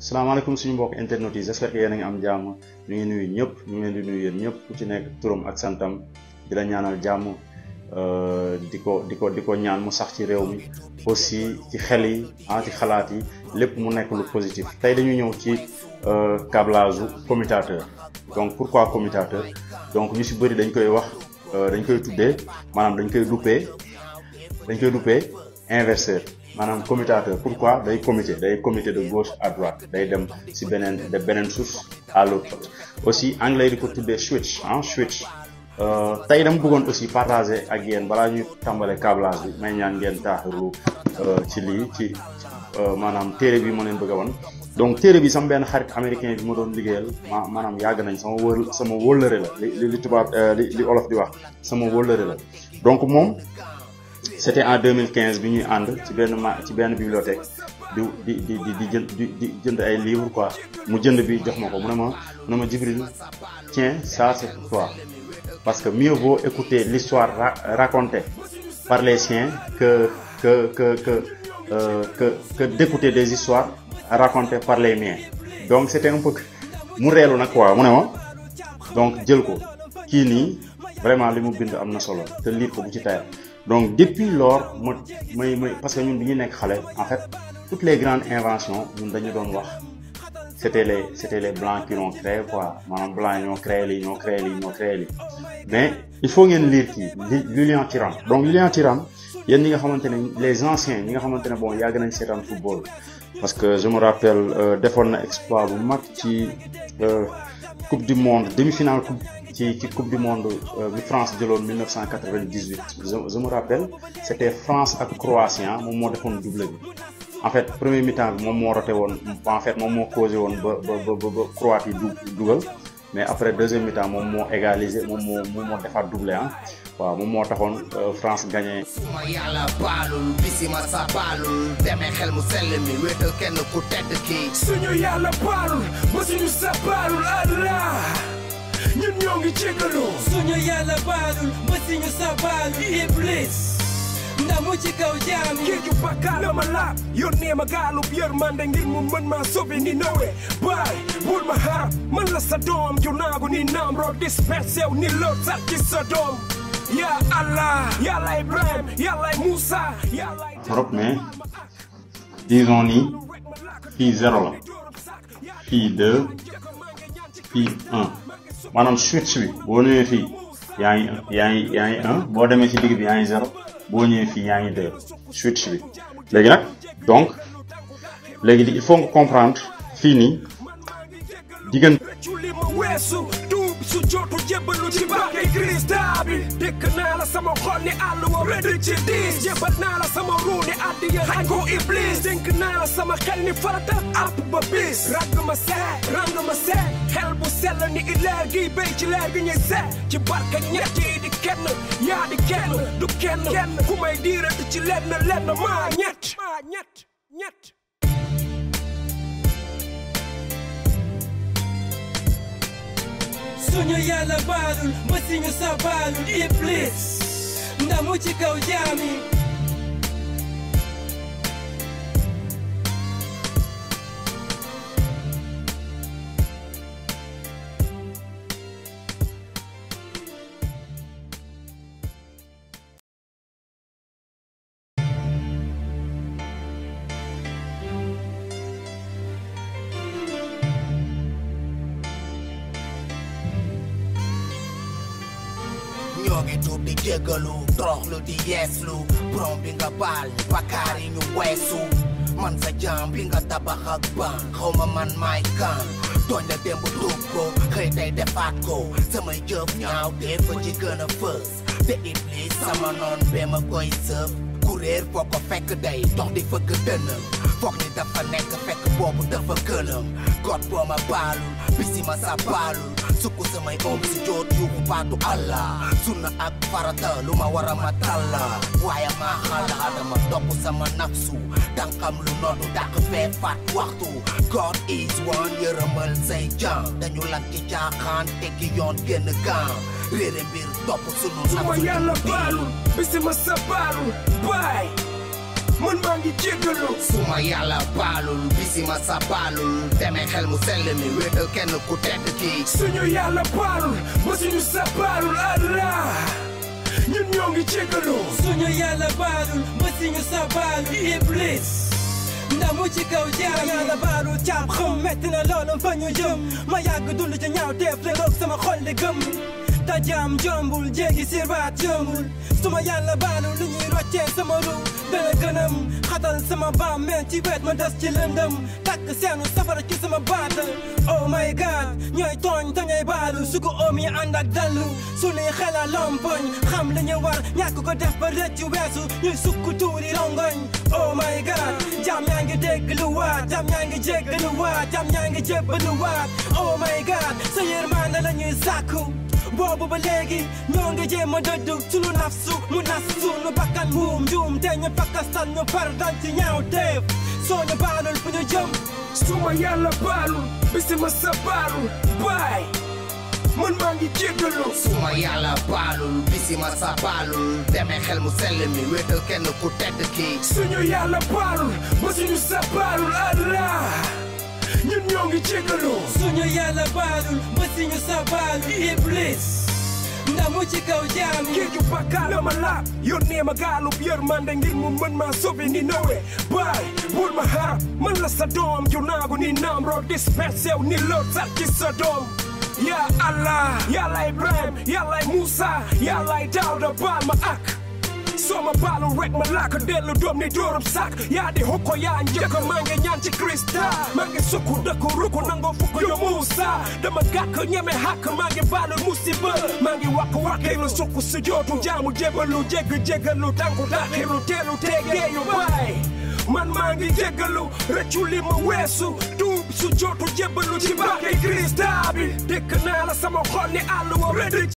salaamaaleykum suñu mbokk internet yi j'espère que yéen a ngi am jàmm ñu ngi nuyu ñëpp ñu ngi leen di nuyu yéen ñëpp ku ci nekk turam ak santam di la ñaanal jàmm di ko ñaan mu sax ci réew mi aussi ci xel yi ci xalaat yi lépp mu nekk lu positif tey dañu ñëw ci câblage commutateur. Donc pourquoi commutateur? Donc ñu ci bëri dañ koy wax dañ koy tuddee maanaam dañ koy duppee inverseur. Maanaam commutateur pourquoi day commiter de gauche à droite day dem ci beneen source à l'autre. Aussi anglais di ko tuddee switch switch. Tey dama bëggoon aussi partager ak yéen balaa ñu tàmbale câblage bi may ñaan ngeen taaxiru ci lii ci maanaam téere bi ma leen bëgg a wan. Donc téere bi sama benn xarit américain bi ma doon liggéeyal maanaam yàgg nañ sama wóllëre la li tubaab li olof di wax sama wóllëre la. Donc moom c'était en 2015 bi ñuy ànd ci benn bibliothèque di jënd ay livres quoi mu jënd bi jox ma ko mu ne ma Djibril tiens ça c'est pour toi parce que mieux vaut écouter l'histoire racontée par les siens que d'écouter des histoires racontées par les miens. Donc c'était un peu mu reelu nag quoi mu ne ma donc jël ko kii nii vraiment li mu bind am na solo te lire ko bu ci tayal. Donc depuis lors parce que ñun bi ñu nekk xale en fait toutes les grandes inventions ñun dañu doon wax c'était les blancs qui l'ont créé quoi maanaam blancs yi ñoo créé lii mais il faut ngeen lire kii Lilian Thuram. Donc Lilian Thuram yéen ñi nga xamante ne les anciens ñi nga xamante ne bon yàgg nañ seetaan football parce que je me rappelle defoon na exploit bu mag ci coupe du monde demi-finale ci coupe du monde bi France jëloon 1998 je me rappelle c'était France ak Croatie moom moo defoon doublé bi en fait premier mi-temps bi moom moo roté woon en fait moom moo causé woon ba Croatie dugal mais après deuxième mi-temps moom moo égalisé moom moo defaat doublé waaw moom moo taxoon France gagné. suma yàlla baalul bisima sa baalul demee xel mu sell mi wéetal kenn ku tedd kii. suñu yàlla baalul ba suñu sa baalul Allah ñun ñoo ngi jégalu. suñu yàlla baalul ba suñu sa baalul Iblis ndamu ci kaw jaam yi. kii ju bakkaar la ma laab yónnee ma gaalub yërmande ngir mu mën maa sauver ni Noé baay bul ma xarab man la sa doom ju naagu ni naam roog dispersé wu ni lor sax ci sa doom. Ya Allah, Ya Allah Ibrahim, Ya Allah Moussa, Ya Allah. Trop mais disons ni fii 0 la fii 2 fii 1 maanaam switch bi boo ñëwee fii yaa ngi 1 boo demee ci digg bi yaa ngi 0 boo ñëwee fii yaa ngi 2 switch bi léegi nag donc léegi il faut nga comprendre fii nii diggante. su jotu jébbalu ci barke Krista bi dëkk naa la sama xol ni àll wa rëdd ci diis jébbal naa la sama ruu ni addiya xañ ko Iblis dénk naa la sama xel ni farata àpp ba bis rang ma seet xel bu sell ni i leer gi béy ci leer gi ñuy seet ci barke ñett yi di kenn yaa di kenn du kenn ku may diirat ci lenn maa ñett suñu yàlla baalul ba suñu sa baalul Iblis ndamu ci kaw jaam yi. ñoo ngi tuub di jégalu toroxlu di yeeslu borom bi nga baal ñu bakkaar yi ñu weesu man sa jaam bi nga tabax ak ban xawma man maay kan tooñ la démb tuub ko xëy tey defaat ko samay jëf ñaaw te fa ci gën a fës te Iblis sama noon bee ma koy sëf kuréer foo ko fekk day dox di fëgg dënam foog ni dafa nekk fekk boobu dafa gënam got boo ma baalul bisima sa baalul sukku samay si joot yuuxu baatu Allah sunna ak farata lu ma war a ma talla waaye maa xala adama topp sama nafsu tànkam lu noddu dàq fee faat waxtu God is one yërëmal say jaam dañu lan ci caaxaan teggi yoon génn gaam réere mbir topp sunu nafsu suma yàlla baalul bisima sa baalul baay man maa ngi jéggalu suma yàlla baalul bisi ma sa baalul demee xel mu sell mi wéetal kenn ku tedd kii suñu yàlla baalul ba suñu sa baalul Allah ñun ñoo ngi jéggalu suñu yàlla baalul ba suñu sa baalul iblis ndamu ci kaw jaam yàlla baalul caab xam metti na loolu fa ñu jëm ma yàgg dund ci ñaaw teef le roog sama xol di gëm ta jaam jombul jéggi sirbaat yombul suma yàlla baalul lu ñuy roccee sama ru dana gënam xatal sama baam meen ci wet ma des ci lëndëm takk seenu safara ci sama baatal oh my god ñooy tooñ te ñooy baalu su ko oom yi ànd ak dallu suñuy xela lompoñ xam li ñu war ñàkk ko def ba rëcc weesu ñuy sukk tuuri rongoñ oh my god jaam yaa ngi dégg lu waat jaam yaa ngi jégg lu waat jaam yaa ngi jébb lu waat oh my god sa yërmande la ñuy sàkku boobu ba léegi ñoo ngi jéem a dëddu sunu nafsu mu nas sunu bakkan muum njuum te ñu fakkastal ñu par dal ci ñaaw teef soo ñu baalul fu ñu jëm suma yàlla baalul bisi ma sa baalul baay man maa ngi jéggalu suma yàlla baalul bisi ma sa baalul demee xel mu sell mi wéetal kenn ku tedd kii suñu yàlla baalul ba suñu sa baalul Allah ñun ñoo ngi jéggalu suñu yàlla baalul ba suñu sa baalul iblis ndamu ci kaw jaam yi géeju bakkaar la ma laab yónnee ma gaalub yërmande ngir mu mën maa sauver ni Noé baay bul ma xarab man la sa doom ju naagu ni naam root dispersew ni loot sax ci sa doom yaa Allah yàllaay Ibrahim yàllaay Moussa yàllaay Daawda baal ma ak soo ma baalul rek ma laaka dellu doom ni dóorub sak yaa di hukko yaa njëkk maa ngi ñaan ci Krista maa ngi sukku dëkku rukku nangoo fukk yo Muusa dama gàkk ñeme xàkk maa ngi baalul musiba maa ngi wakk wakkilu sukku su jootu jaamu jébalu jéggalu tànku daxiru teelu tegeeyu baay man maa ngi jéggalu rëccu li ma weesu tuub su jootu jébalu ci barke Krista bi dëkk naa la sama xol ni àll wa